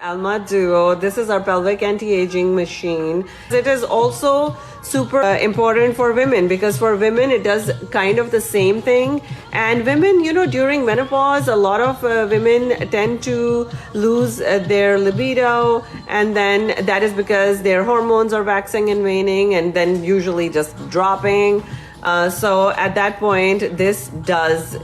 Alma Duo. This is our pelvic anti-aging machine. It is also super important for women because for women it does kind of the same thing. And women, during menopause, a lot of women tend to lose their libido, and then that is because their hormones are waxing and waning and then usually just dropping. So at that point, this does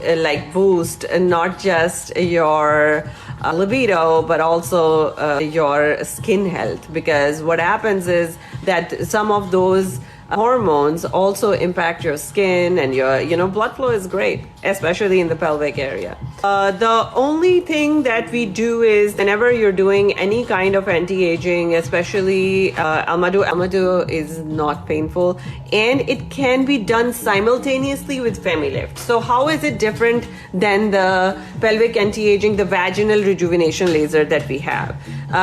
boost not just your libido, but also your skin health, because what happens is that some of those hormones also impact your skin, and your blood flow is great, especially in the pelvic area. The only thing that we do is whenever you're doing any kind of anti-aging, especially Alma Duo is not painful, and it can be done simultaneously with Femilift. So how is it different than the pelvic anti-aging, the vaginal rejuvenation laser that we have?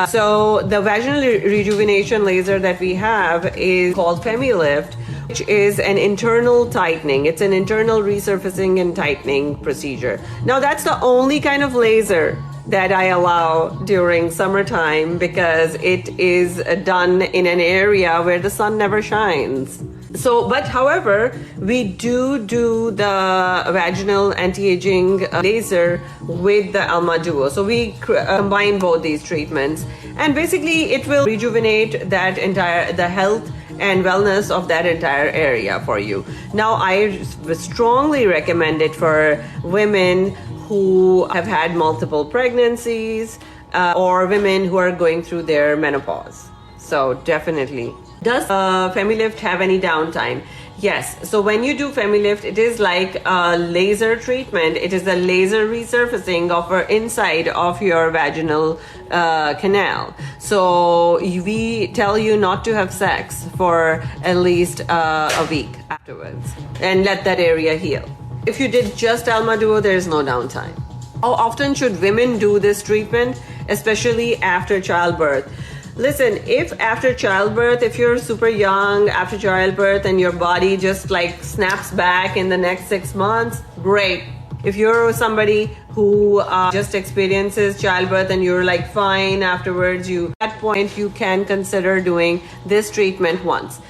So the vaginal rejuvenation laser that we have is called Femilift, which is an internal tightening. It's an internal resurfacing and tightening procedure. Now, that's the only kind of laser that I allow during summertime because it is done in an area where the sun never shines. But however, we do the vaginal anti-aging laser with the Alma Duo. So we combine both these treatments, and basically it will rejuvenate the health and wellness of that entire area for you. Now, I strongly recommend it for women who have had multiple pregnancies or women who are going through their menopause. So definitely. Does Femilift have any downtime? Yes. So when you do Femilift, it is like a laser treatment. It is a laser resurfacing of the inside of your vaginal canal. So we tell you not to have sex for at least a week afterwards and let that area heal. If you did just Alma Duo, there is no downtime. How often should women do this treatment, especially after childbirth? Listen, if after childbirth, if you're super young after childbirth and your body just snaps back in the next 6 months, great. If you're somebody who just experiences childbirth and you're fine afterwards, at that point you can consider doing this treatment once.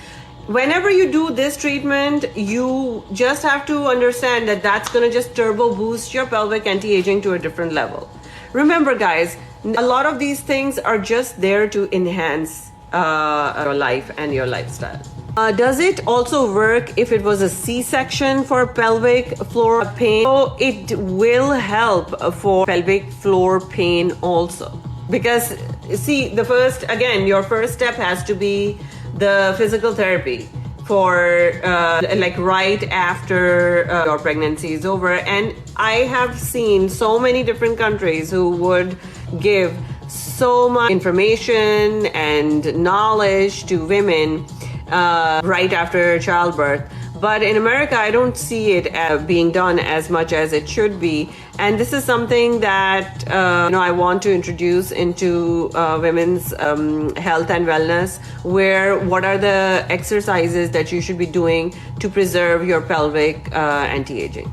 Whenever you do this treatment, you just have to understand that that's going to just turbo boost your pelvic anti-aging to a different level. Remember, guys, a lot of these things are just there to enhance your life and your lifestyle. Does it also work if it was a C-section for pelvic floor pain? So it will help for pelvic floor pain also. Because see, your first step has to be the physical therapy for right after your pregnancy is over. And I have seen so many different countries who would give so much information and knowledge to women right after childbirth. But in America, I don't see it being done as much as it should be. And this is something that I want to introduce into women's health and wellness, what are the exercises that you should be doing to preserve your pelvic anti-aging.